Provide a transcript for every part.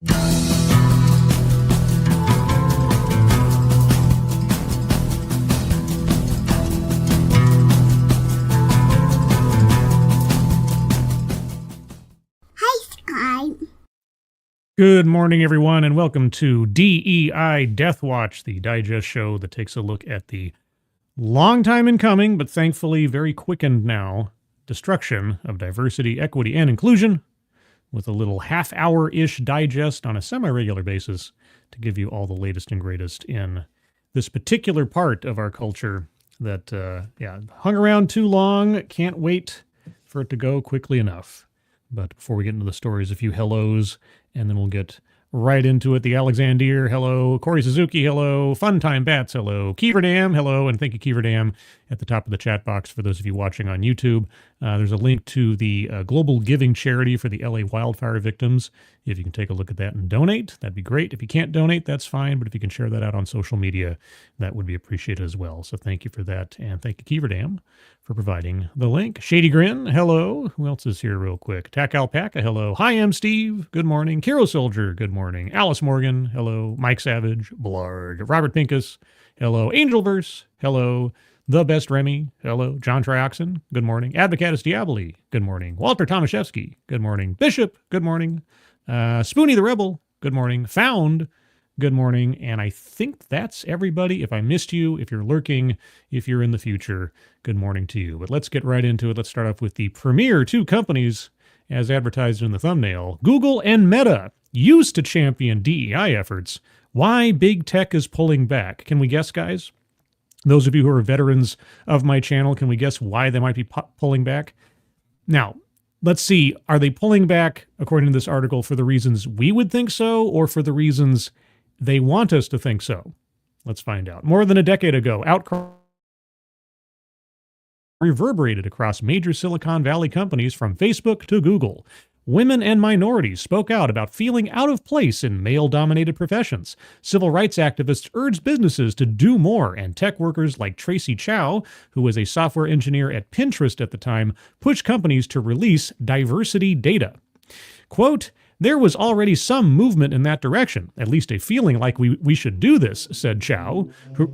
Good morning, everyone, and welcome to D.E.I. Deathwatch, the digest show that takes a look at the long time in coming, but thankfully very quickened now, destruction of diversity, equity, and inclusion, with a little half-hour-ish digest on a semi-regular basis to give you all the latest and greatest in this particular part of our culture that, hung around too long, can't wait for it to go quickly enough. But before we get into the stories, a few hellos, and then we'll get right into it. The Alexander, hello. Corey Suzuki, hello. Funtime Bats, hello. Keeverdam, hello. And thank you, Keeverdam, at the top of the chat box for those of you watching on YouTube. There's a link to the global giving charity for the LA wildfire victims. If you can take a look at that and donate, that'd be great. If you can't donate, that's fine. But if you can share that out on social media, that would be appreciated as well. So thank you for that. And thank you, Keeverdam, for providing the link. Shady Grin, hello. Who else is here real quick? Tack Alpaca, hello. Hi, I'm Steve. Good morning. Kiro Soldier, good morning. Alice Morgan, hello. Mike Savage, Blarg. Robert Pincus, hello. Angelverse, hello. The Best Remy, hello. John Trioxin, good morning. Advocatus Diaboli, good morning. Walter Tomaszewski, good morning. Bishop, good morning. Spoonie the Rebel, good morning. Found, good morning. And I think that's everybody. If I missed you, if you're lurking, if you're in the future, good morning to you. But let's get right into it. Let's start off with the premier two companies, as advertised in the thumbnail. Google and Meta used to champion DEI efforts. Why big tech is pulling back? Can we guess, guys? Those of you who are veterans of my channel, can we guess why they might be pulling back? Now, let's see. Are they pulling back, according to this article, for the reasons we would think so, or for the reasons they want us to think so? Let's find out. More than a decade ago, outcry reverberated across major Silicon Valley companies from Facebook to Google. Women and minorities spoke out about feeling out of place in male-dominated professions. Civil rights activists urged businesses to do more, and tech workers like Tracy Chow, who was a software engineer at Pinterest at the time, pushed companies to release diversity data. Quote, "There was already some movement in that direction, at least a feeling like we should do this," said Chow, who...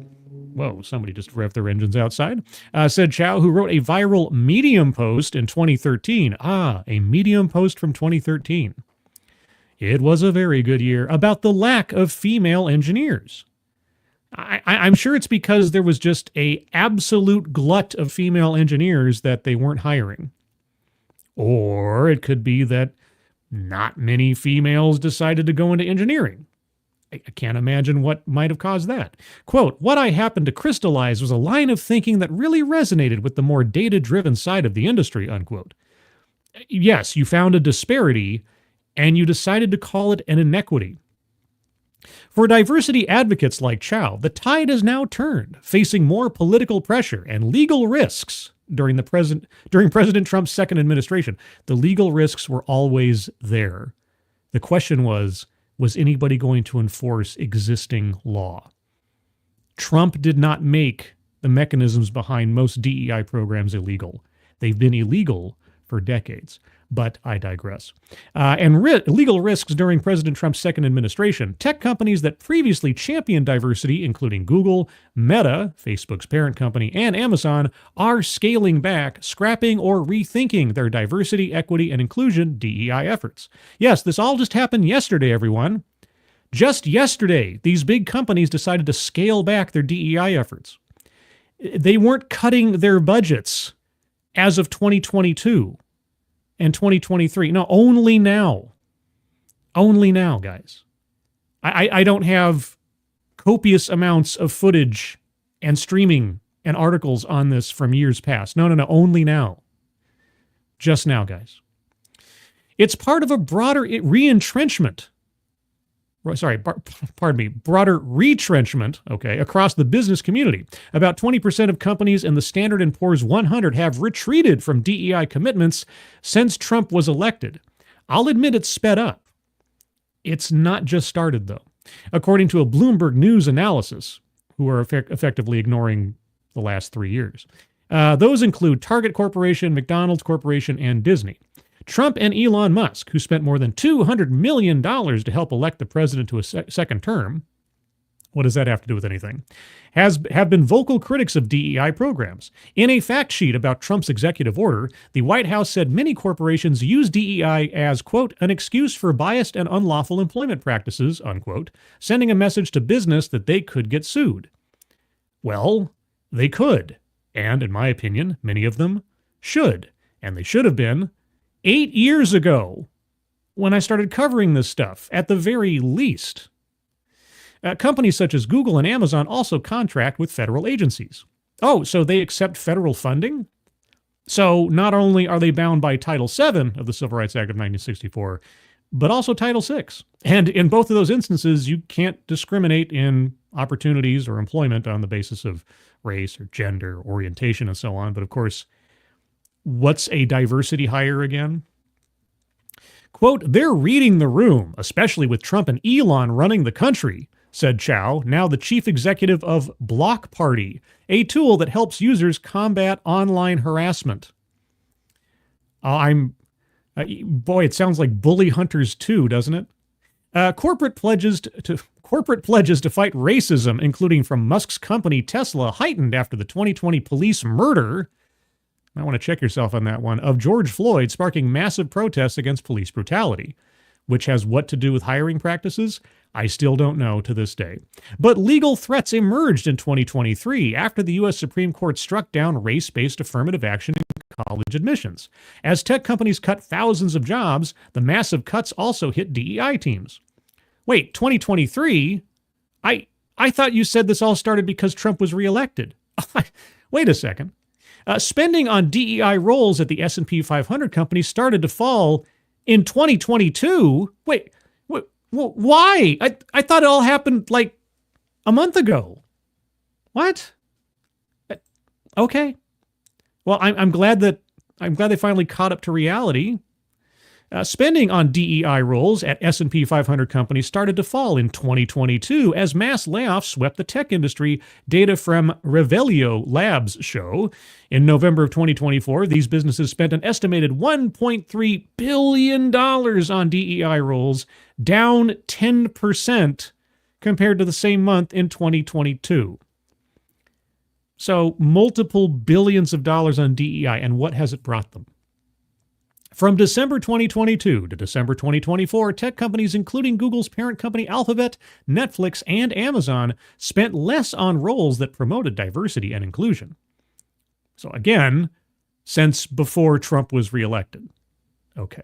Whoa, somebody just revved their engines outside. Said Chow, who wrote a viral Medium post in 2013. A Medium post from 2013. It was a very good year about the lack of female engineers. I'm sure it's because there was just a absolute glut of female engineers that they weren't hiring. Or it could be that not many females decided to go into engineering. I can't imagine what might have caused that. Quote, "What I happened to crystallize was a line of thinking that really resonated with the more data-driven side of the industry," unquote. Yes, you found a disparity, and you decided to call it an inequity. For diversity advocates like Chow, the tide has now turned, facing more political pressure and legal risks during President Trump's second administration. The legal risks were always there. The question was anybody going to enforce existing law? Trump did not make the mechanisms behind most DEI programs illegal. They've been illegal for decades, but I digress. Legal risks during President Trump's second administration. Tech companies that previously championed diversity, including Google, Meta, Facebook's parent company, and Amazon, are scaling back, scrapping, or rethinking their diversity, equity, and inclusion DEI efforts. Yes, this all just happened yesterday, everyone. Just yesterday, these big companies decided to scale back their DEI efforts. They weren't cutting their budgets as of 2022 and 2023. No, only now. Only now, guys. I don't have copious amounts of footage and streaming and articles on this from years past. No, only now. Just now, guys. It's part of a broader retrenchment, okay, across the business community. About 20% of companies in the Standard & Poor's 100 have retreated from DEI commitments since Trump was elected. I'll admit it's sped up. It's not just started, though. According to a Bloomberg News analysis, who are effectively ignoring the last 3 years. Those include Target Corporation, McDonald's Corporation, and Disney. Trump and Elon Musk, who spent more than $200 million to help elect the president to a second term, what does that have to do with anything? Have been vocal critics of DEI programs. In a fact sheet about Trump's executive order, the White House said many corporations use DEI as, quote, an excuse for biased and unlawful employment practices, unquote, sending a message to business that they could get sued. Well, they could. And, in my opinion, many of them should. And they should have been 8 years ago when I started covering this stuff, at the very least. Companies such as Google and Amazon also contract with federal agencies. Oh, so they accept federal funding? So not only are they bound by Title VII of the Civil Rights Act of 1964, but also Title VI. And in both of those instances, you can't discriminate in opportunities or employment on the basis of race or gender, orientation, and so on. But of course, what's a diversity hire again? Quote, they're reading the room, especially with Trump and Elon running the country, said Chow, now the chief executive of Block Party, a tool that helps users combat online harassment. Boy, it sounds like Bully Hunters 2, doesn't it? Corporate pledges to fight racism, including from Musk's company Tesla, heightened after the 2020 police murder. I want to check yourself on that one, of George Floyd, sparking massive protests against police brutality, which has what to do with hiring practices? I still don't know to this day. But legal threats emerged in 2023 after the U.S. Supreme Court struck down race-based affirmative action in college admissions. As tech companies cut thousands of jobs, the massive cuts also hit DEI teams. Wait, 2023? I thought you said this all started because Trump was reelected. Wait a second. Spending on DEI roles at the S&P 500 companies started to fall in 2022. Wait, why? I thought it all happened like a month ago. What? Okay. Well, I'm glad they finally caught up to reality. Spending on DEI roles at S&P 500 companies started to fall in 2022 as mass layoffs swept the tech industry, data from Revelio Labs show. In November of 2024, these businesses spent an estimated $1.3 billion on DEI roles, down 10% compared to the same month in 2022. So multiple billions of dollars on DEI, and what has it brought them? From December 2022 to December 2024, tech companies including Google's parent company Alphabet, Netflix, and Amazon spent less on roles that promoted diversity and inclusion. So again, since before Trump was reelected. Okay.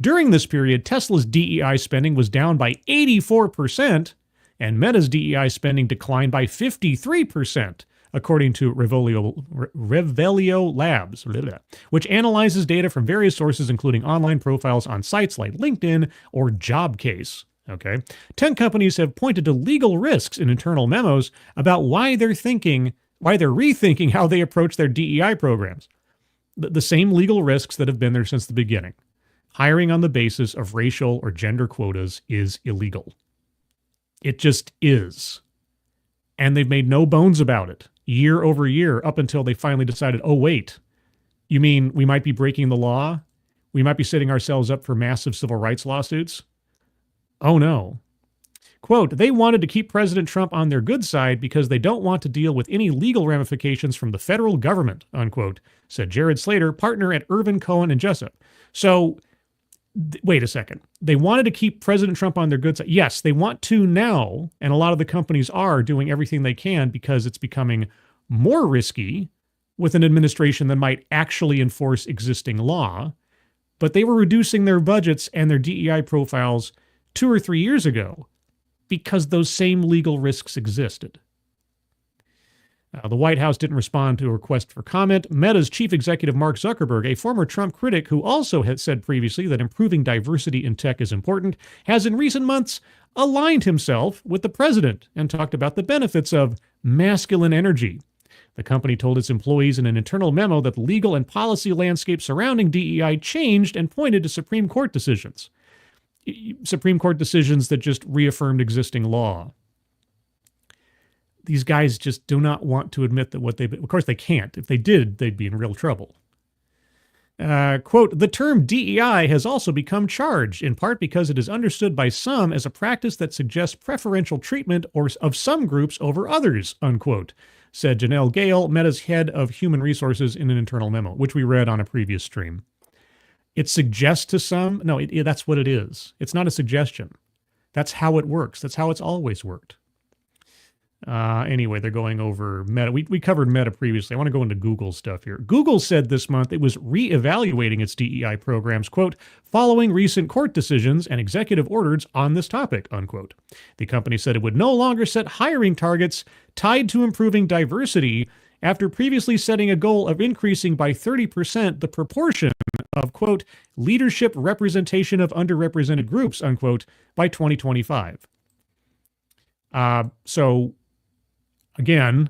During this period, Tesla's DEI spending was down by 84%, and Meta's DEI spending declined by 53%. According to Revelio Labs, which analyzes data from various sources, including online profiles on sites like LinkedIn or Jobcase. Okay, 10 companies have pointed to legal risks in internal memos about why they're rethinking how they approach their DEI programs. The same legal risks that have been there since the beginning. Hiring on the basis of racial or gender quotas is illegal. It just is. And they've made no bones about it. Year over year, up until they finally decided, oh, wait, you mean we might be breaking the law? We might be setting ourselves up for massive civil rights lawsuits? Oh, no. Quote, they wanted to keep President Trump on their good side because they don't want to deal with any legal ramifications from the federal government, unquote, said Jared Slater, partner at Irvin, Cohen, and Jessup. So, wait a second. They wanted to keep President Trump on their good side. Yes, they want to now, and a lot of the companies are doing everything they can because it's becoming more risky with an administration that might actually enforce existing law. But they were reducing their budgets and their DEI profiles 2 or 3 years ago because those same legal risks existed. The White House didn't respond to a request for comment. Meta's chief executive Mark Zuckerberg, a former Trump critic who also had said previously that improving diversity in tech is important, has in recent months aligned himself with the president and talked about the benefits of masculine energy. The company told its employees in an internal memo that the legal and policy landscape surrounding DEI changed and pointed to Supreme Court decisions. Supreme Court decisions that just reaffirmed existing law. These guys just do not want to admit that of course they can't. If they did, they'd be in real trouble. Quote, the term DEI has also become charged, in part because it is understood by some as a practice that suggests preferential treatment of some groups over others, unquote, said Janelle Gale, Meta's head of human resources, in an internal memo, which we read on a previous stream. It suggests to some? No, that's what it is. It's not a suggestion. That's how it works. That's how it's always worked. Anyway, they're going over Meta. We covered Meta previously. I want to go into Google stuff here. Google said this month it was reevaluating its DEI programs, quote, following recent court decisions and executive orders on this topic, unquote. The company said it would no longer set hiring targets tied to improving diversity after previously setting a goal of increasing by 30% the proportion of, quote, leadership representation of underrepresented groups, unquote, by 2025. So, again,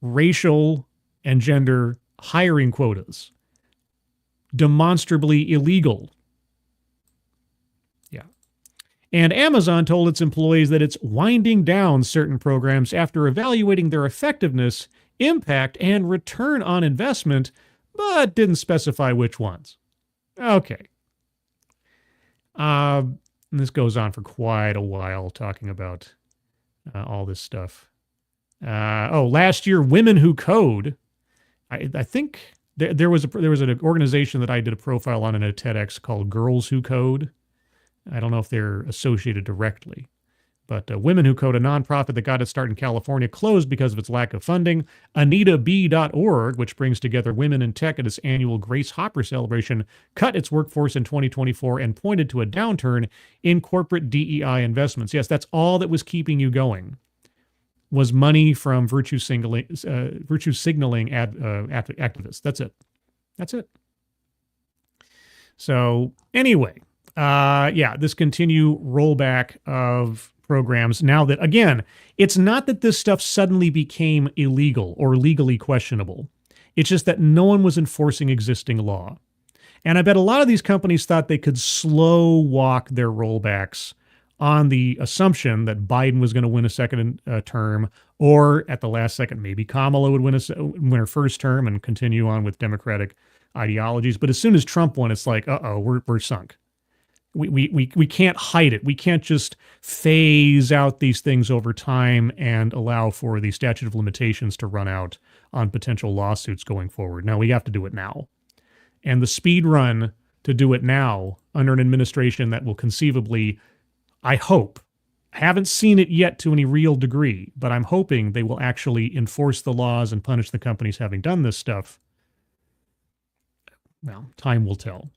racial and gender hiring quotas, demonstrably illegal. Yeah. And Amazon told its employees that it's winding down certain programs after evaluating their effectiveness, impact, and return on investment, but didn't specify which ones. Okay. And this goes on for quite a while, talking about all this stuff. Last year, Women Who Code. I think there was an organization that I did a profile on in a TEDx called Girls Who Code. I don't know if they're associated directly, but Women Who Code, a nonprofit that got its start in California, closed because of its lack of funding. AnitaB.org, which brings together women in tech at its annual Grace Hopper celebration, cut its workforce in 2024 and pointed to a downturn in corporate DEI investments. Yes, that's all that was keeping you going, was money from virtue signaling activists. That's it. So anyway, this continue rollback of programs. Now that, again, it's not that this stuff suddenly became illegal or legally questionable. It's just that no one was enforcing existing law. And I bet a lot of these companies thought they could slow walk their rollbacks on the assumption that Biden was going to win a second term, or at the last second, maybe Kamala would win her first term and continue on with Democratic ideologies. But as soon as Trump won, it's like, we're sunk. We can't hide it. We can't just phase out these things over time and allow for the statute of limitations to run out on potential lawsuits going forward. No, we have to do it now. And the speed run to do it now under an administration that will conceivably, I hope, I haven't seen it yet to any real degree, but I'm hoping they will actually enforce the laws and punish the companies having done this stuff. Well, time will tell.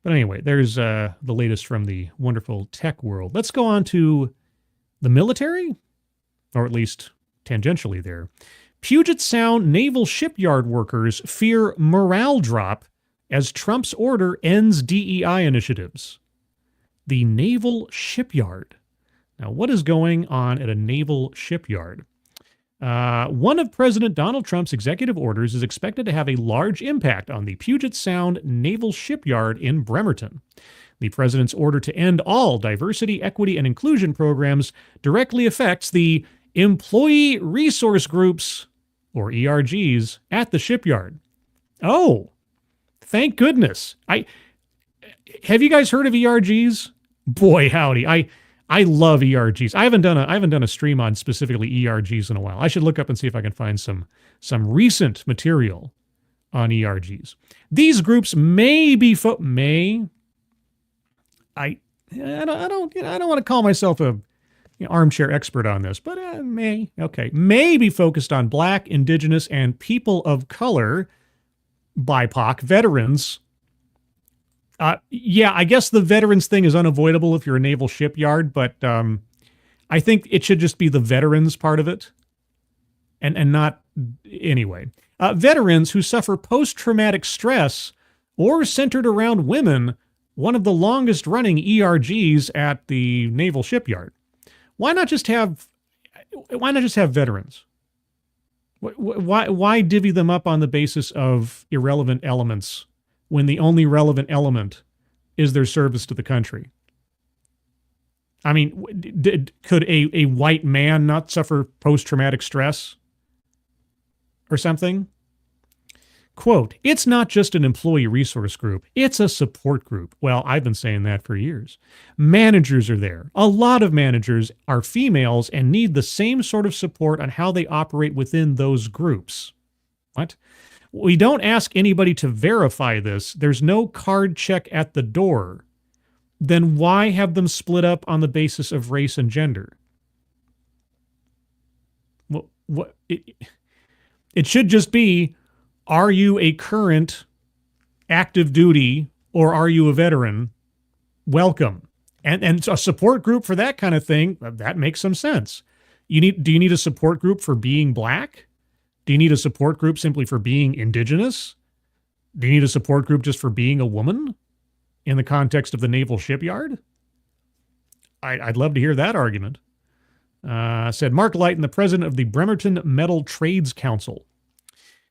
But anyway, there's the latest from the wonderful tech world. Let's go on to the military, or at least tangentially there. Puget Sound naval shipyard workers fear morale drop as Trump's order ends DEI initiatives. The naval shipyard. Now, what is going on at a naval shipyard? One of President Donald Trump's executive orders is expected to have a large impact on the Puget Sound Naval Shipyard in Bremerton. The president's order to end all diversity, equity, and inclusion programs directly affects the employee resource groups, or ERGs, at the shipyard. Oh, thank goodness. Have you guys heard of ERGs? Boy, howdy. I love ERGs. I haven't done a stream on specifically ERGs in a while. I should look up and see if I can find some recent material on ERGs. These groups may be I don't want to call myself a armchair expert on this, but may be focused on Black, Indigenous, and people of color, BIPOC, veterans. I guess the veterans thing is unavoidable if you're a naval shipyard, but I think it should just be the veterans part of it, and not anyway. Veterans who suffer post-traumatic stress or centered around women, one of the longest-running ERGs at the naval shipyard. Why not just have veterans? Why divvy them up on the basis of irrelevant elements when the only relevant element is their service to the country? I mean, could a white man not suffer post-traumatic stress or something? Quote, it's not just an employee resource group, it's a support group. Well, I've been saying that for years. Managers are there. A lot of managers are females and need the same sort of support on how they operate within those groups. What? We don't ask anybody to verify this. There's no card check at the door. Then why have them split up on the basis of race and gender? It should just be, are you a current active duty or are you a veteran? Welcome. And a support group for that kind of thing, that makes some sense. Do you need a support group for being black? Do you need a support group simply for being indigenous? Do you need a support group just for being a woman in the context of the naval shipyard? I'd love to hear that argument. Said Mark Lighton, the president of the Bremerton Metal Trades Council.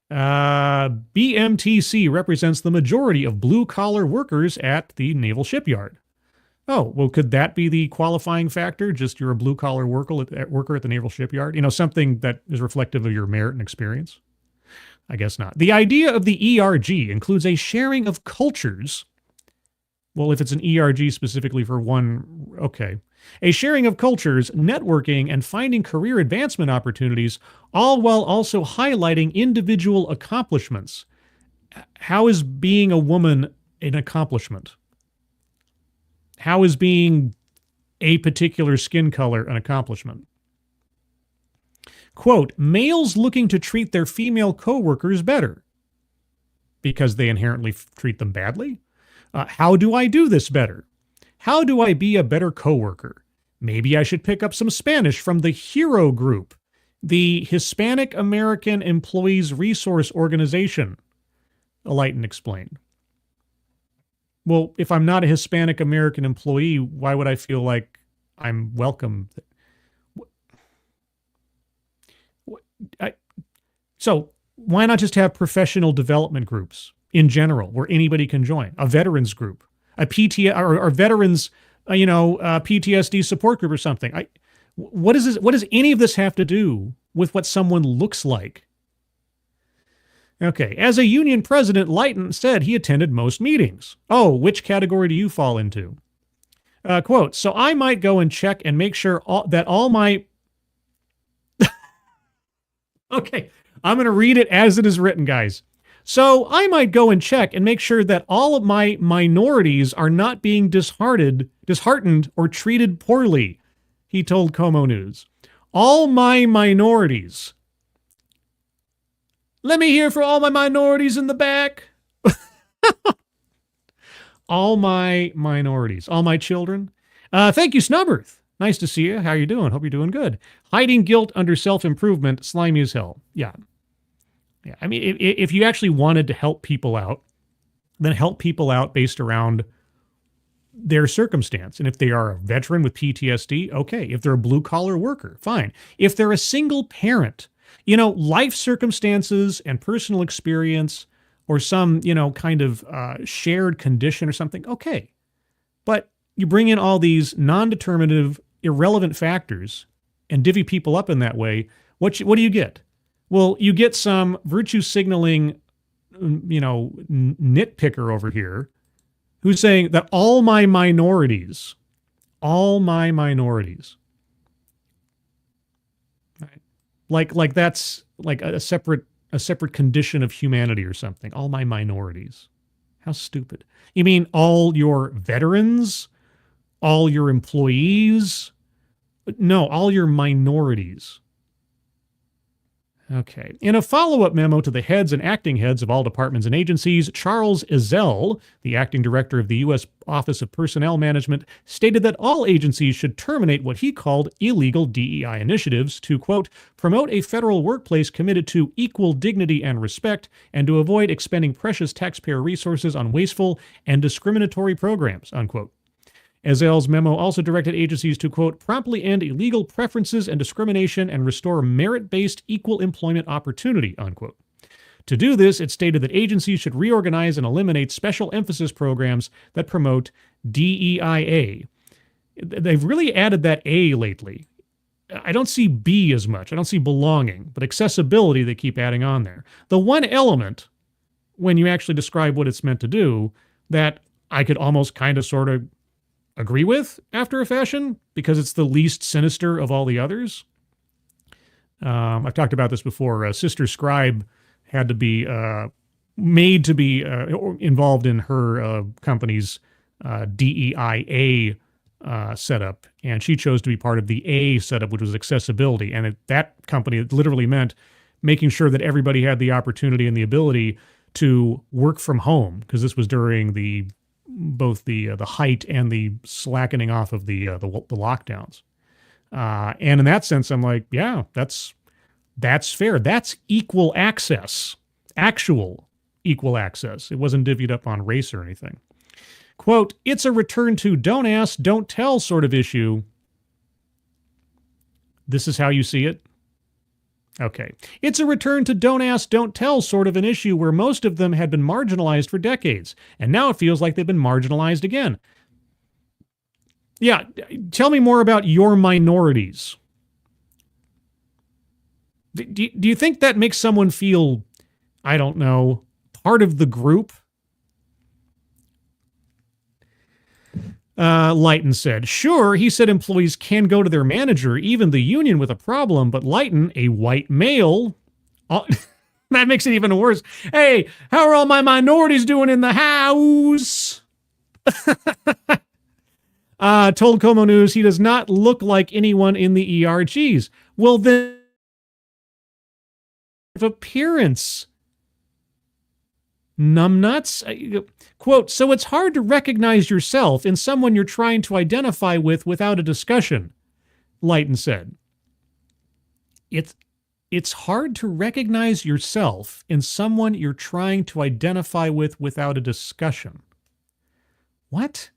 BMTC represents the majority of blue-collar workers at the naval shipyard. Oh, well, could that be the qualifying factor? Just you're a blue-collar worker at the naval shipyard? You know, something that is reflective of your merit and experience? I guess not. The idea of the ERG includes a sharing of cultures. Well, if it's an ERG specifically for one, okay. A sharing of cultures, networking, and finding career advancement opportunities, all while also highlighting individual accomplishments. How is being a woman an accomplishment? How is being a particular skin color an accomplishment? Quote, males looking to treat their female coworkers better because they inherently treat them badly? How do I do this better? How do I be a better coworker? Maybe I should pick up some Spanish from the HERO group, the Hispanic American Employees Resource Organization, Lighton explained. Well, if I'm not a Hispanic American employee, why would I feel like I'm welcome? So why not just have professional development groups in general where anybody can join? A veterans group, a veterans, PTSD support group or something. What does any of this have to do with what someone looks like? Okay, as a union president, Lighton said he attended most meetings. Oh, which category do you fall into? Quote, so I might go and check and make sure that all my... Okay, I'm going to read it as it is written, guys. So I might go and check and make sure that all of my minorities are not being disheartened or treated poorly, he told Como News. All my minorities. Let me hear for all my minorities in the back. All my minorities. All my children. Thank you, Snubberth. Nice to see you. How you doing? Hope you're doing good. Hiding guilt under self-improvement, slimy as hell. Yeah. Yeah. I mean, if you actually wanted to help people out, then help people out based around their circumstance. And if they are a veteran with PTSD, okay. If they're a blue-collar worker, fine. If they're a single parent, life circumstances and personal experience or some, kind of shared condition or something, okay. But you bring in all these non-determinative, irrelevant factors and divvy people up in that way, what do you get? Well, you get some virtue signaling, nitpicker over here who's saying that all my minorities, right? Like that's like a separate condition of humanity or something. All my minorities. How stupid. You mean all your veterans? All your employees? No, all your minorities. Okay. In a follow-up memo to the heads and acting heads of all departments and agencies, Charles Ezell, the acting director of the U.S. Office of Personnel Management, stated that all agencies should terminate what he called illegal DEI initiatives to, quote, promote a federal workplace committed to equal dignity and respect and to avoid expending precious taxpayer resources on wasteful and discriminatory programs, unquote. Ezell's memo also directed agencies to, quote, promptly end illegal preferences and discrimination and restore merit-based equal employment opportunity, unquote. To do this, it stated that agencies should reorganize and eliminate special emphasis programs that promote DEIA. They've really added that A lately. I don't see B as much. I don't see belonging, but accessibility they keep adding on there. The one element when you actually describe what it's meant to do, that I could almost kind of sort of agree with after a fashion, because it's the least sinister of all the others. I've talked about this before. Sister Scribe had to be made to be involved in her company's D.E.I setup, and she chose to be part of the A setup, which was accessibility. And that company, it literally meant making sure that everybody had the opportunity and the ability to work from home, because this was during both the height and the slackening off of the lockdowns. And in that sense, I'm like, yeah, that's fair. That's equal access, actual equal access. It wasn't divvied up on race or anything. Quote, it's a return to don't ask, don't tell sort of issue. This is how you see it? Okay. It's a return to don't ask, don't tell sort of an issue where most of them had been marginalized for decades, and now it feels like they've been marginalized again. Yeah, tell me more about your minorities. Do you think that makes someone feel, I don't know, part of the group? Lighton said, sure, he said employees can go to their manager, even the union, with a problem, but Lighton, a white male, that makes it even worse. Hey, how are all my minorities doing in the house? Told Como News he does not look like anyone in the ERGs. Well, then, appearance. Numbnuts? Quote, so it's hard to recognize yourself in someone you're trying to identify with without a discussion, Lighton said. It's hard to recognize yourself in someone you're trying to identify with without a discussion. What?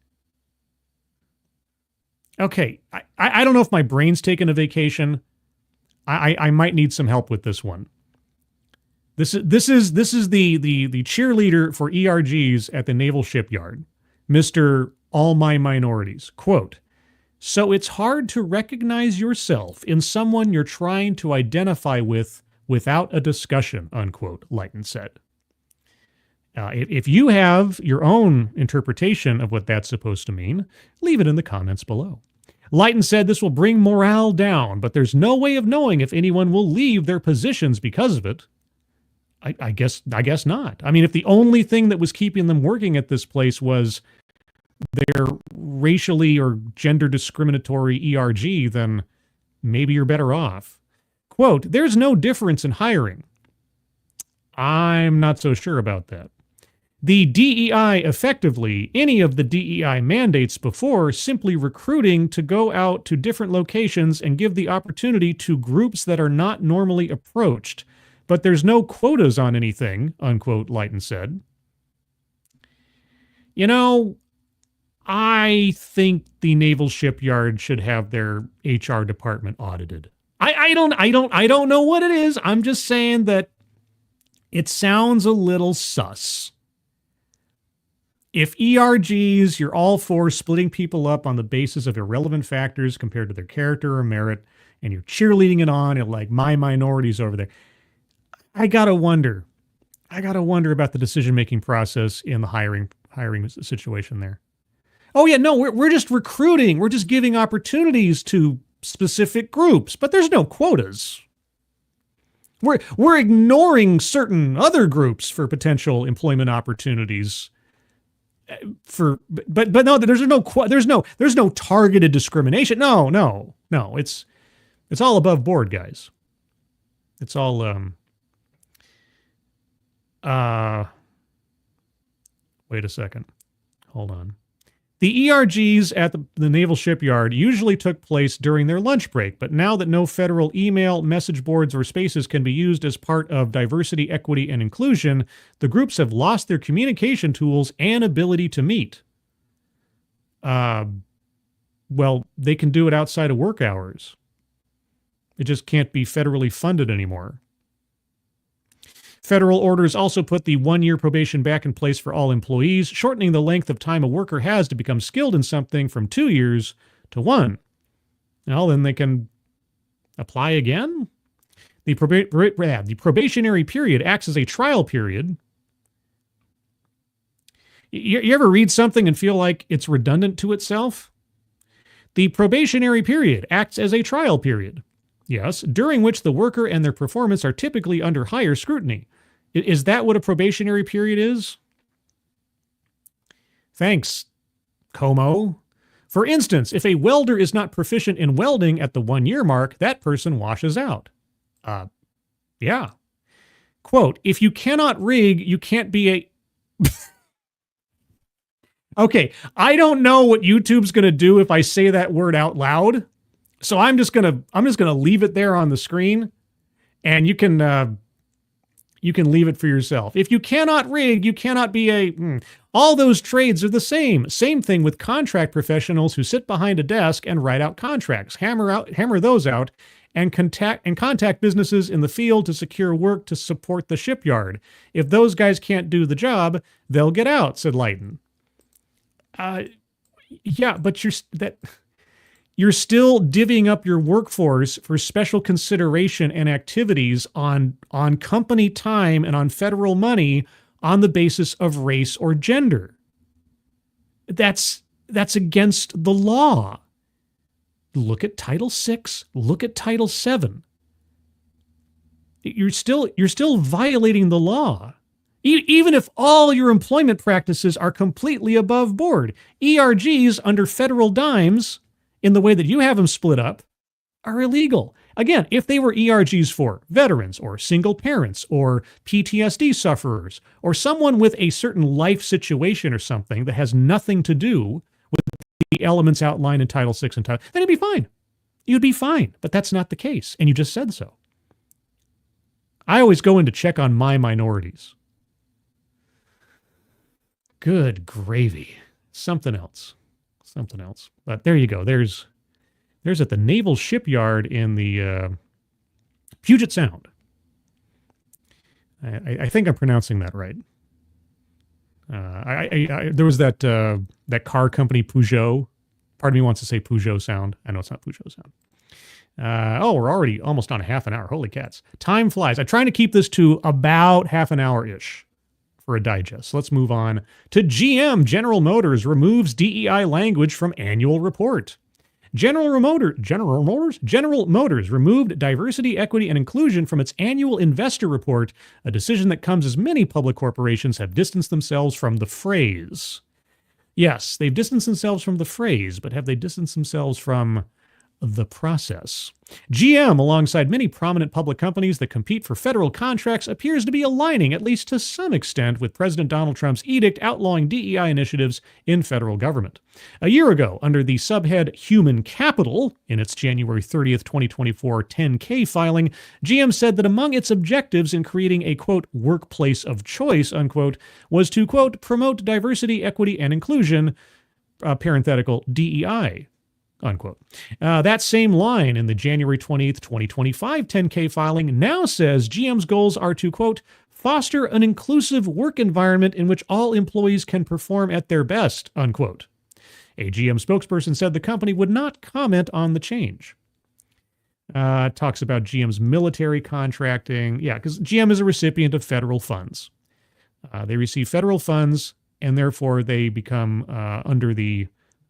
Okay, I don't know if my brain's taken a vacation. I might need some help with this one. This is the cheerleader for ERGs at the Naval Shipyard, Mr. All My Minorities. Quote, so it's hard to recognize yourself in someone you're trying to identify with without a discussion, unquote, Lighton said. If you have your own interpretation of what that's supposed to mean, leave it in the comments below. Lighton said this will bring morale down, but there's no way of knowing if anyone will leave their positions because of it. I guess not. I mean, if the only thing that was keeping them working at this place was their racially or gender discriminatory ERG, then maybe you're better off. Quote, there's no difference in hiring. I'm not so sure about that. The DEI effectively, any of the DEI mandates before, simply recruiting to go out to different locations and give the opportunity to groups that are not normally approached. But there's no quotas on anything, unquote, Lighton said. You know, I think the Naval Shipyard should have their HR department audited. I don't know what it is. I'm just saying that it sounds a little sus. If ERGs, you're all for splitting people up on the basis of irrelevant factors compared to their character or merit, and you're cheerleading it on and like my minorities over there, I gotta wonder about the decision-making process in the hiring situation there. Oh yeah, no, we're just recruiting. We're just giving opportunities to specific groups, but there's no quotas. We're ignoring certain other groups for potential employment opportunities. But no, there's no targeted discrimination. No. It's all above board, guys. It's all wait a second. Hold on. The ERGs at the Naval Shipyard usually took place during their lunch break, but now that no federal email, message boards, or spaces can be used as part of diversity, equity, and inclusion, the groups have lost their communication tools and ability to meet. Well, they can do it outside of work hours. It just can't be federally funded anymore. Federal orders also put the 1-year probation back in place for all employees, shortening the length of time a worker has to become skilled in something from 2 years to 1. Well, then they can apply again. The probationary period acts as a trial period You ever read something and feel like it's redundant to itself? The probationary period acts as a trial period, yes, during which the worker and their performance are typically under higher scrutiny. Is that what a probationary period is? Thanks, Como. For instance, if a welder is not proficient in welding at the 1-year mark, that person washes out. Yeah. Quote, if you cannot rig, you can't be a... Okay, I don't know what YouTube's going to do if I say that word out loud. So I'm just going to leave it there on the screen, and you can leave it for yourself. If you cannot rig, you cannot be a... All those trades are the same. Same thing with contract professionals who sit behind a desk and write out contracts, hammer those out, and contact businesses in the field to secure work to support the shipyard. If those guys can't do the job, they'll get out, said Leighton. Yeah, but you're still divvying up your workforce for special consideration and activities on company time and on federal money on the basis of race or gender. That's against the law. Look at Title VI, look at Title VII. You're still violating the law. Even if all your employment practices are completely above board, ERGs under federal dimes, in the way that you have them split up, are illegal. Again, if they were ERGs for veterans or single parents or PTSD sufferers or someone with a certain life situation or something that has nothing to do with the elements outlined in Title VI and Title, then it'd be fine. You'd be fine, but that's not the case, and you just said so. I always go in to check on my minorities. Good gravy. Something else. But there you go. There's at the Naval Shipyard in the Puget Sound. I think I'm pronouncing that right. There was that car company Peugeot. Part of me wants to say Peugeot Sound. I know it's not Peugeot Sound. We're already almost on a half an hour. Holy cats. Time flies. I'm trying to keep this to about half an hour-ish for a digest. So let's move on to GM. General Motors removes DEI language from annual report. General Motors removed diversity, equity, and inclusion from its annual investor report, a decision that comes as many public corporations have distanced themselves from the phrase. Yes, they've distanced themselves from the phrase, but have they distanced themselves from the process? GM, alongside many prominent public companies that compete for federal contracts, appears to be aligning, at least to some extent, with President Donald Trump's edict outlawing DEI initiatives in federal government. A year ago, under the subhead Human Capital, in its January 30th, 2024 10-K filing, GM said that among its objectives in creating a, quote, workplace of choice, unquote, was to, quote, promote diversity, equity, and inclusion, parenthetical, DEI, unquote. That same line in the January 20th, 2025 10-K filing now says GM's goals are to, quote, foster an inclusive work environment in which all employees can perform at their best, unquote. A GM spokesperson said the company would not comment on the change. Talks about GM's military contracting. Yeah, because GM is a recipient of federal funds. They receive federal funds, and therefore they become under the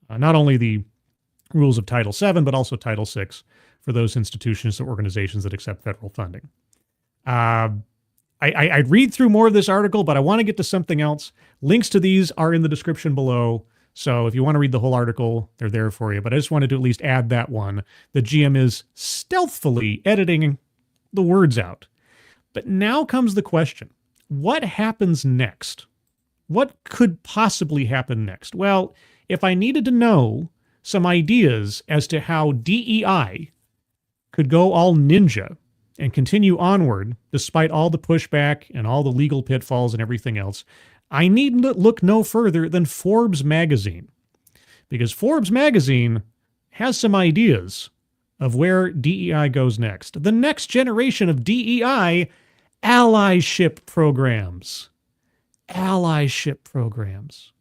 not only the rules of Title VII, but also Title VI for those institutions or organizations that accept federal funding. I'd read through more of this article, but I want to get to something else. Links to these are in the description below. So if you want to read the whole article, they're there for you. But I just wanted to at least add that one. The GM is stealthily editing the words out. But now comes the question. What happens next? What could possibly happen next? Well, if I needed to know some ideas as to how DEI could go all ninja and continue onward despite all the pushback and all the legal pitfalls and everything else, I need look no further than Forbes magazine, because Forbes magazine has some ideas of where DEI goes next. The next generation of DEI allyship programs. Allyship programs.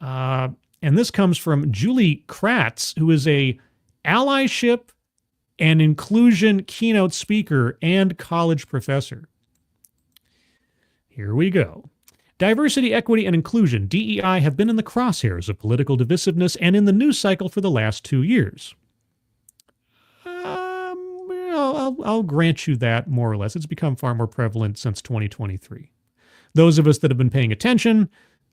And this comes from Julie Kratz, who is a allyship and inclusion keynote speaker and college professor. Here we go. Diversity, equity, and inclusion, DEI, have been in the crosshairs of political divisiveness and in the news cycle for the last 2 years. I'll grant you that, more or less. It's become far more prevalent since 2023. Those of us that have been paying attention,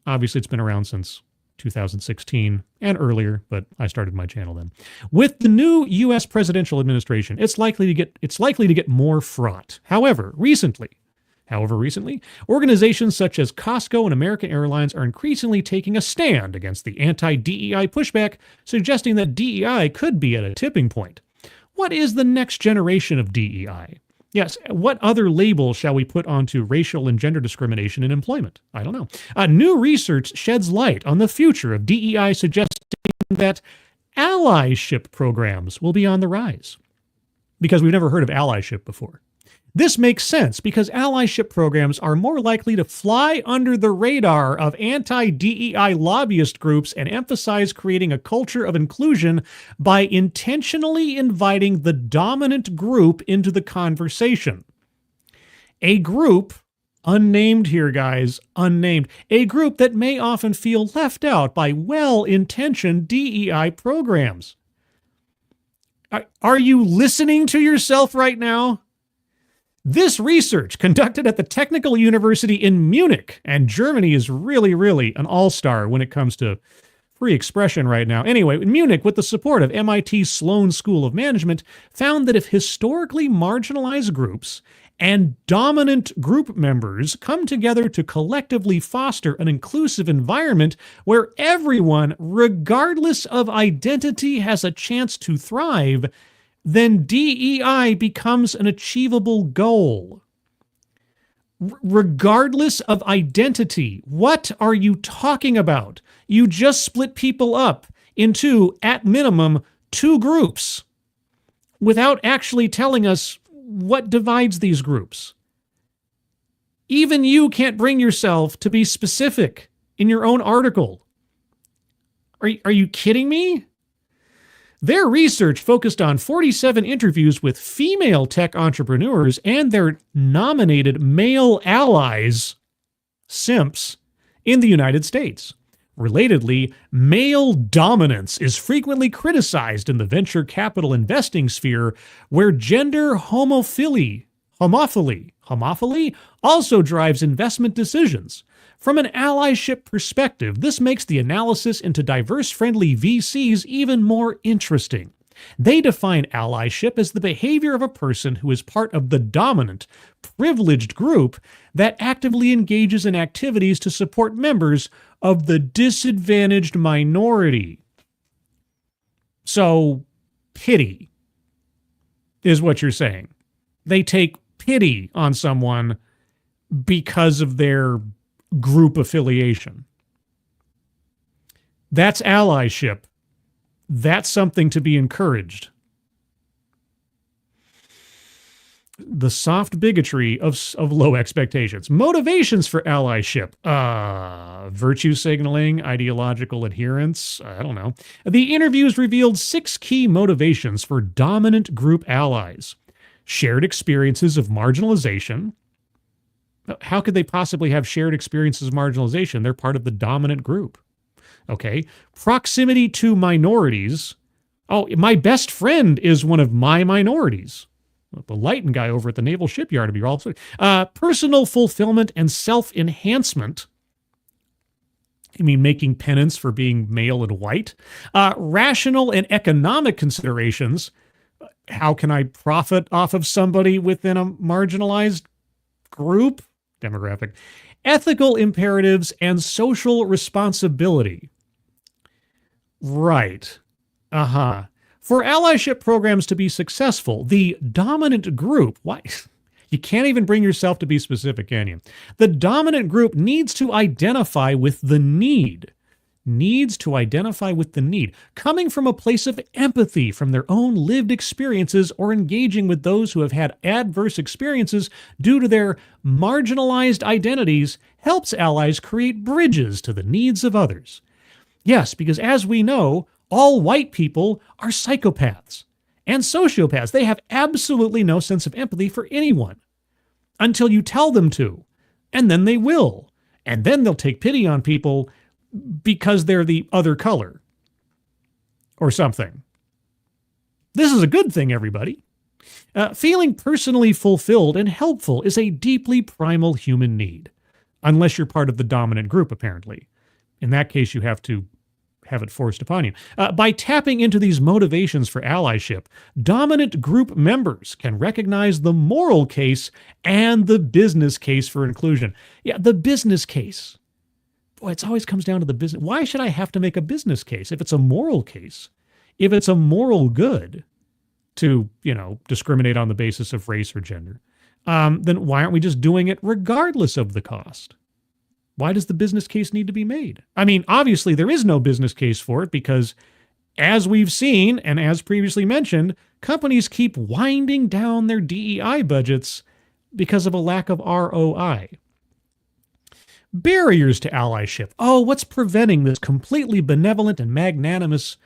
obviously it's been around since 2016 and earlier, but I started my channel then. With the new U.S. presidential administration, it's likely to get more fraught. However, recently, organizations such as Costco and American Airlines are increasingly taking a stand against the anti-DEI pushback, suggesting that DEI could be at a tipping point. What is the next generation of DEI? Yes, what other label shall we put onto racial and gender discrimination in employment? I don't know. New research sheds light on the future of DEI, suggesting that allyship programs will be on the rise. Because we've never heard of allyship before. This makes sense because allyship programs are more likely to fly under the radar of anti-DEI lobbyist groups and emphasize creating a culture of inclusion by intentionally inviting the dominant group into the conversation. A group, unnamed here, guys, unnamed, a group that may often feel left out by well-intentioned DEI programs. Are you listening to yourself right now? This research, conducted at the Technical University in Munich, and Germany is really, really an all-star when it comes to free expression right now. Anyway, Munich, with the support of MIT's Sloan School of Management, found that if historically marginalized groups and dominant group members come together to collectively foster an inclusive environment where everyone, regardless of identity, has a chance to thrive, then DEI becomes an achievable goal. Regardless of identity, what are you talking about? You just split people up into, at minimum, 2 groups without actually telling us what divides these groups. Even you can't bring yourself to be specific in your own article. Are you kidding me? Their research focused on 47 interviews with female tech entrepreneurs and their nominated male allies, simps, in the United States. Relatedly, male dominance is frequently criticized in the venture capital investing sphere, where gender homophily also drives investment decisions. From an allyship perspective, this makes the analysis into diverse-friendly VCs even more interesting. They define allyship as the behavior of a person who is part of the dominant, privileged group that actively engages in activities to support members of the disadvantaged minority. So, pity is what you're saying. They take pity on someone because of their group affiliation. That's allyship. That's something to be encouraged. The soft bigotry of low expectations. Motivations for allyship. Virtue signaling, ideological adherence. I don't know. The interviews revealed 6 key motivations for dominant group allies. Shared experiences of marginalization. How could they possibly have shared experiences of marginalization? They're part of the dominant group. Okay. Proximity to minorities. Oh, my best friend is one of my minorities. The Lighton guy over at the Naval Shipyard to be also. Personal fulfillment and self-enhancement. I mean, making penance for being male and white. Rational and economic considerations. How can I profit off of somebody within a marginalized group? Demographic. Ethical imperatives and social responsibility. Right. For allyship programs to be successful, the dominant group, why? You can't even bring yourself to be specific, can you? The dominant group needs to identify with the need. Coming from a place of empathy from their own lived experiences or engaging with those who have had adverse experiences due to their marginalized identities helps allies create bridges to the needs of others. Yes, because as we know, all white people are psychopaths and sociopaths. They have absolutely no sense of empathy for anyone until you tell them to, and then they will. and then they'll take pity on people because they're the other color or something. This is a good thing, everybody. Feeling personally fulfilled and helpful is a deeply primal human need, unless you're part of the dominant group, apparently. In that case, you have to have it forced upon you. By tapping into these motivations for allyship, dominant group members can recognize the moral case and the business case for inclusion. Yeah, the business case. Boy, it always comes down to the business. Why should I have to make a business case if it's a moral case? If it's a moral good to, discriminate on the basis of race or gender, then why aren't we just doing it regardless of the cost? Why does the business case need to be made? I mean, obviously there is no business case for it because, as we've seen and as previously mentioned, companies keep winding down their DEI budgets because of a lack of ROI. Barriers to allyship. Oh, what's preventing this completely benevolent and magnanimous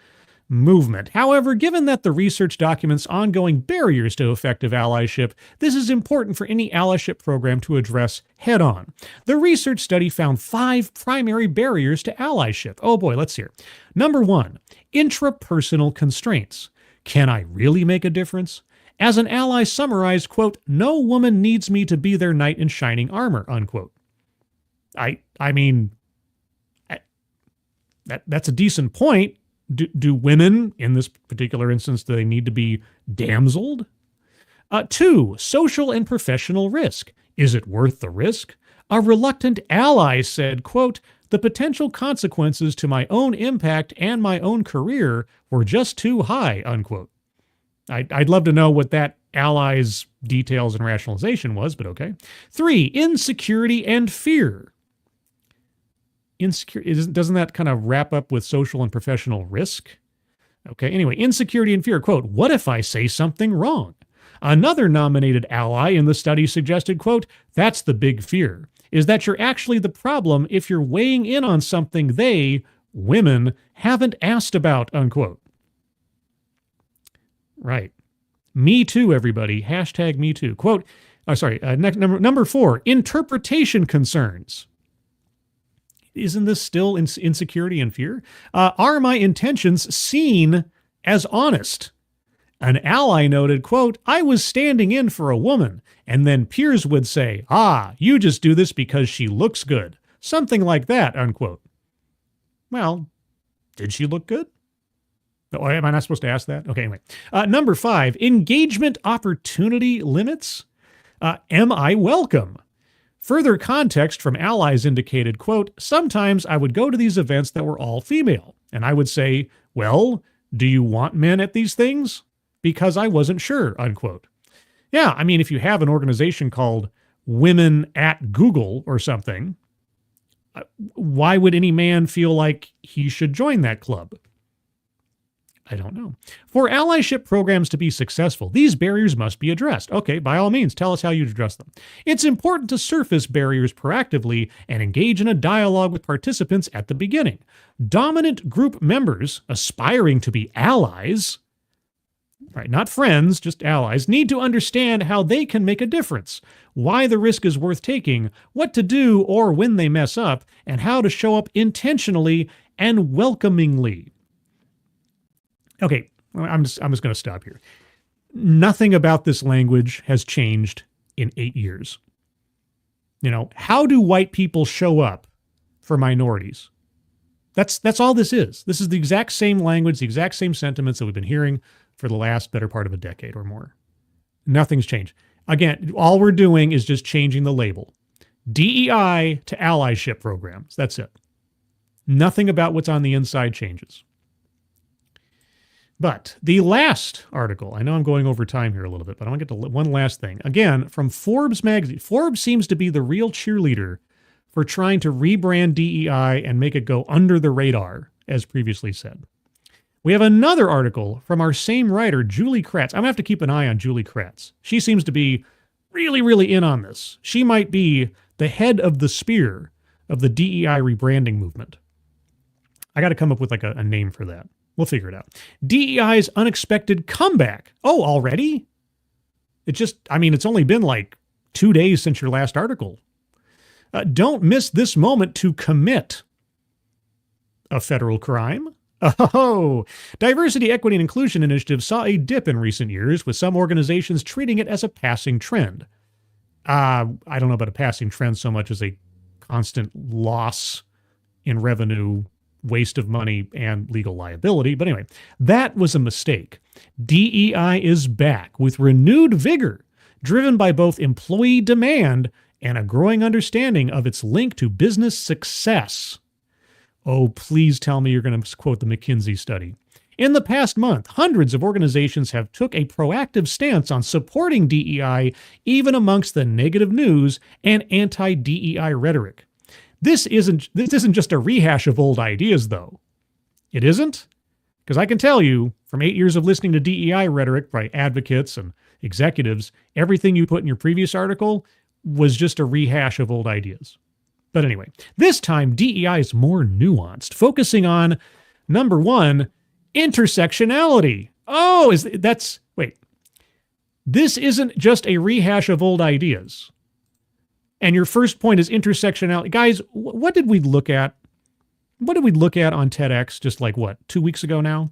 movement? However, given that the research documents ongoing barriers to effective allyship, this is important for any allyship program to address head-on. The research study found 5 primary barriers to allyship. Oh boy, let's hear. Number 1, intrapersonal constraints. Can I really make a difference? As an ally summarized, quote, "No woman needs me to be their knight in shining armor," unquote. I mean, that's a decent point. Do women, in this particular instance, do they need to be damseled? 2, social and professional risk. Is it worth the risk? A reluctant ally said, quote, "The potential consequences to my own impact and my own career were just too high," unquote. I'd love to know what that ally's details and rationalization was, but okay. 3, insecurity and fear. Doesn't that kind of wrap up with social and professional risk? Okay, anyway, insecurity and fear. Quote, "What if I say something wrong?" Another nominated ally in the study suggested, quote, "That's the big fear, is that you're actually the problem if you're weighing in on something they, women, haven't asked about," unquote. Right. Me too, everybody. Hashtag me too. Quote, number 4, interpretation concerns. Isn't this still insecurity and fear? Are my intentions seen as honest? An ally noted, quote, "I was standing in for a woman," and then peers would say, "You just do this because she looks good." Something like that, unquote. Well, did she look good? Oh, am I not supposed to ask that? Okay, anyway. Number 5, engagement opportunity limits. Am I welcome? Further context from allies indicated, quote, "Sometimes I would go to these events that were all female, and I would say, 'Well, do you want men at these things?' Because I wasn't sure," unquote. Yeah, I mean, if you have an organization called Women at Google or something, why would any man feel like he should join that club? I don't know. For allyship programs to be successful, these barriers must be addressed. Okay, by all means, tell us how you'd address them. It's important to surface barriers proactively and engage in a dialogue with participants at the beginning. Dominant group members aspiring to be allies, right, not friends, just allies, need to understand how they can make a difference, why the risk is worth taking, what to do or when they mess up, and how to show up intentionally and welcomingly. Okay, I'm just going to stop here. Nothing about this language has changed in 8 years. How do white people show up for minorities? That's all this is. This is the exact same language, the exact same sentiments that we've been hearing for the last better part of a decade or more. Nothing's changed. Again, all we're doing is just changing the label. DEI to allyship programs. That's it. Nothing about what's on the inside changes. But the last article, I know I'm going over time here a little bit, but I want to get to one last thing. Again, from Forbes magazine. Forbes seems to be the real cheerleader for trying to rebrand DEI and make it go under the radar, as previously said. We have another article from our same writer, Julie Kratz. I'm going to have to keep an eye on Julie Kratz. She seems to be really, really in on this. She might be the head of the spear of the DEI rebranding movement. I got to come up with a name for that. We'll figure it out. DEI's unexpected comeback. Oh, already? It's only been like 2 days since your last article. Don't miss this moment to commit a federal crime. Oh, diversity, equity, and inclusion initiatives saw a dip in recent years, with some organizations treating it as a passing trend. I don't know about a passing trend so much as a constant loss in revenue, waste of money, and legal liability. But anyway, that was a mistake. DEI is back with renewed vigor, driven by both employee demand and a growing understanding of its link to business success. Oh, please tell me you're going to quote the McKinsey study. In the past month, hundreds of organizations have took a proactive stance on supporting DEI, even amongst the negative news and anti-DEI rhetoric. This isn't just a rehash of old ideas, though. It isn't? Because I can tell you, from 8 years of listening to DEI rhetoric by advocates and executives, everything you put in your previous article was just a rehash of old ideas. But anyway, this time DEI is more nuanced, focusing on, number one, intersectionality. Wait. This isn't just a rehash of old ideas. And your first point is intersectionality. Guys, what did we look at? What did we look at on TEDx just 2 weeks ago now?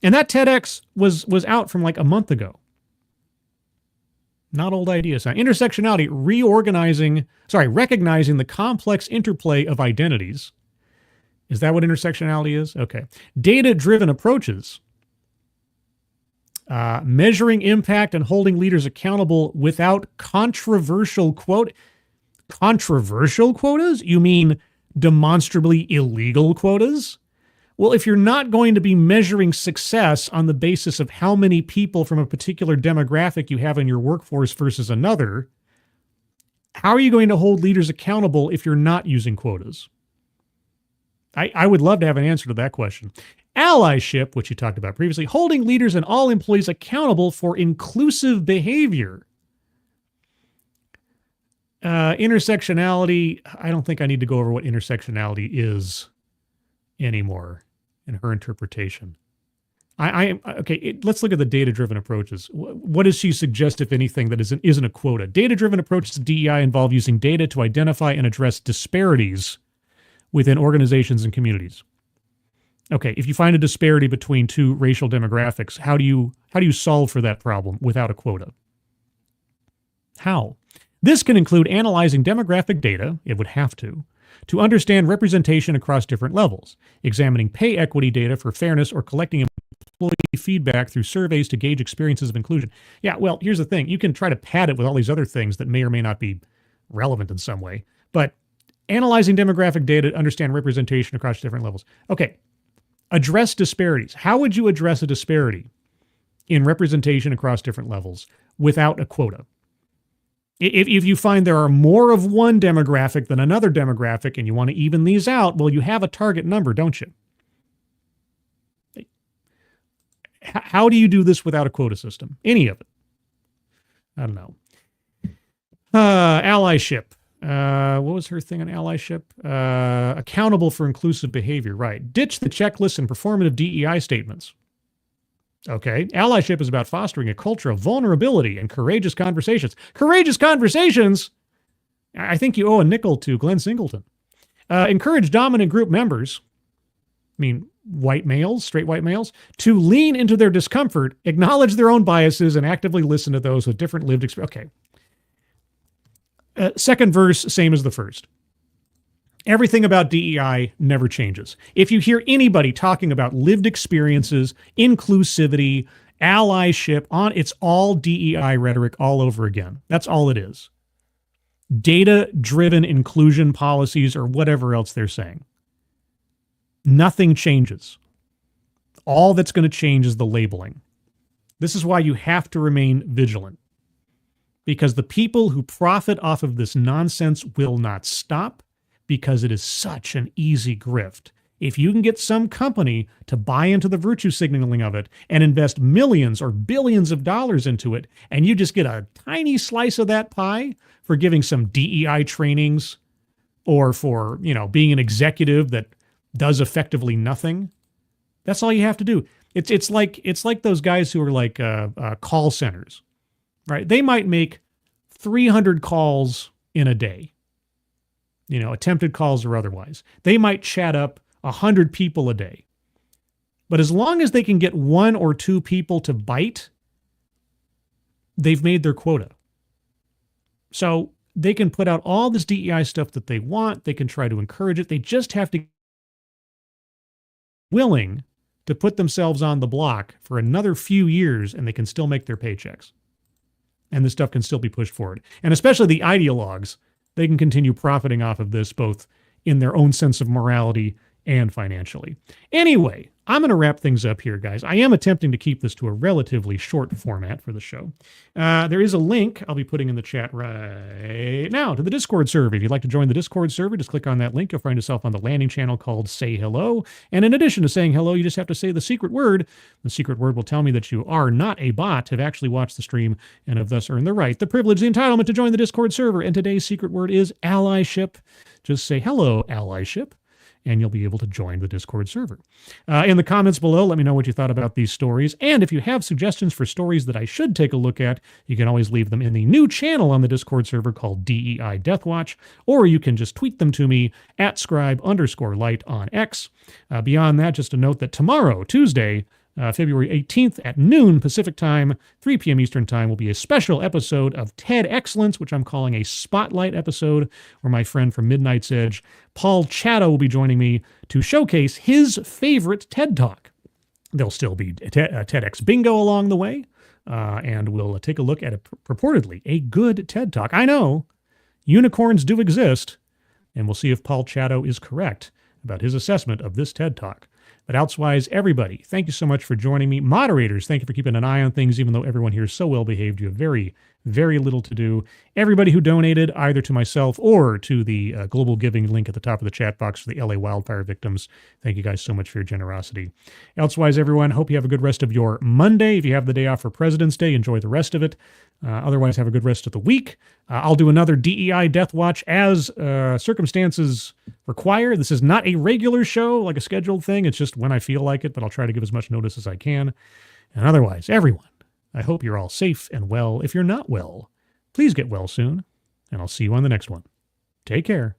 And that TEDx was out from a month ago. Not old ideas. Intersectionality, recognizing the complex interplay of identities. Is that what intersectionality is? Okay. Data-driven approaches. Measuring impact and holding leaders accountable without controversial quotas? You mean demonstrably illegal quotas? Well, if you're not going to be measuring success on the basis of how many people from a particular demographic you have in your workforce versus another, how are you going to hold leaders accountable if you're not using quotas? I would love to have an answer to that question. Allyship, which you talked about previously, holding leaders and all employees accountable for inclusive behavior. Intersectionality, I don't think I need to go over what intersectionality is anymore in her interpretation. Let's look at the data-driven approaches. What does she suggest, if anything, that isn't a quota? Data-driven approaches to DEI involve using data to identify and address disparities within organizations and communities. Okay, if you find a disparity between two racial demographics, how do you solve for that problem without a quota? How? This can include analyzing demographic data, it would have to understand representation across different levels, examining pay equity data for fairness, or collecting employee feedback through surveys to gauge experiences of inclusion. Yeah, well, here's the thing. You can try to pad it with all these other things that may or may not be relevant in some way, but analyzing demographic data to understand representation across different levels. Okay, address disparities. How would you address a disparity in representation across different levels without a quota? If you find there are more of one demographic than another demographic and you want to even these out, well, you have a target number, don't you? How do you do this without a quota system? Any of it? I don't know. Allyship. What was her thing on allyship? Accountable for inclusive behavior, right. Ditch the checklist and performative DEI statements. Okay. Allyship is about fostering a culture of vulnerability and courageous conversations. Courageous conversations? I think you owe a nickel to Glenn Singleton. Encourage dominant group members, white males, straight white males, to lean into their discomfort, acknowledge their own biases, and actively listen to those with different lived experience. Okay. Second verse, same as the first. Everything about DEI never changes. If you hear anybody talking about lived experiences, inclusivity, allyship, it's all DEI rhetoric all over again. That's all it is. Data-driven inclusion policies or whatever else they're saying. Nothing changes. All that's going to change is the labeling. This is why you have to remain vigilant. Because the people who profit off of this nonsense will not stop, because it is such an easy grift. If you can get some company to buy into the virtue signaling of it and invest millions or billions of dollars into it, and you just get a tiny slice of that pie for giving some DEI trainings or for, being an executive that does effectively nothing, that's all you have to do. It's like those guys who are like call centers, right? They might make 300 calls in a day. attempted calls or otherwise. They might chat up 100 people a day. But as long as they can get 1 or 2 people to bite, they've made their quota. So they can put out all this DEI stuff that they want. They can try to encourage it. They just have to be willing to put themselves on the block for another few years, and they can still make their paychecks. And this stuff can still be pushed forward. And especially the ideologues, they can continue profiting off of this, both in their own sense of morality and financially. Anyway, I'm going to wrap things up here, guys. I am attempting to keep this to a relatively short format for the show. There is a link I'll be putting in the chat right now to the Discord server. If you'd like to join the Discord server, just click on that link. You'll find yourself on the landing channel called Say Hello. And in addition to saying hello, you just have to say the secret word. The secret word will tell me that you are not a bot, have actually watched the stream, and have thus earned the right, the privilege, the entitlement to join the Discord server. And today's secret word is allyship. Just say hello, allyship, and you'll be able to join the Discord server. In the comments below, let me know what you thought about these stories. And if you have suggestions for stories that I should take a look at, you can always leave them in the new channel on the Discord server called D.E.I. Deathwatch, or you can just tweet them to me at scribe_light on X. Beyond that, just a note that tomorrow, Tuesday, February 18th at noon Pacific time, 3 p.m. Eastern time, will be a special episode of TED Excellence, which I'm calling a spotlight episode, where my friend from Midnight's Edge, Paul Chatto, will be joining me to showcase his favorite TED Talk. There'll still be a TEDx bingo along the way, and we'll take a look at purportedly a good TED Talk. I know, unicorns do exist, and we'll see if Paul Chatto is correct about his assessment of this TED Talk. But elsewise, everybody, thank you so much for joining me. Moderators, thank you for keeping an eye on things, even though everyone here is so well behaved. You have very, very little to do. Everybody who donated, either to myself or to the global giving link at the top of the chat box for the LA wildfire victims, thank you guys so much for your generosity. Elsewise, everyone, hope you have a good rest of your Monday. If you have the day off for President's Day, enjoy the rest of it. Otherwise, have a good rest of the week. I'll do another DEI Death Watch as circumstances require. This is not a regular show, like a scheduled thing. It's just when I feel like it, but I'll try to give as much notice as I can. And otherwise, everyone, I hope you're all safe and well. If you're not well, please get well soon, and I'll see you on the next one. Take care.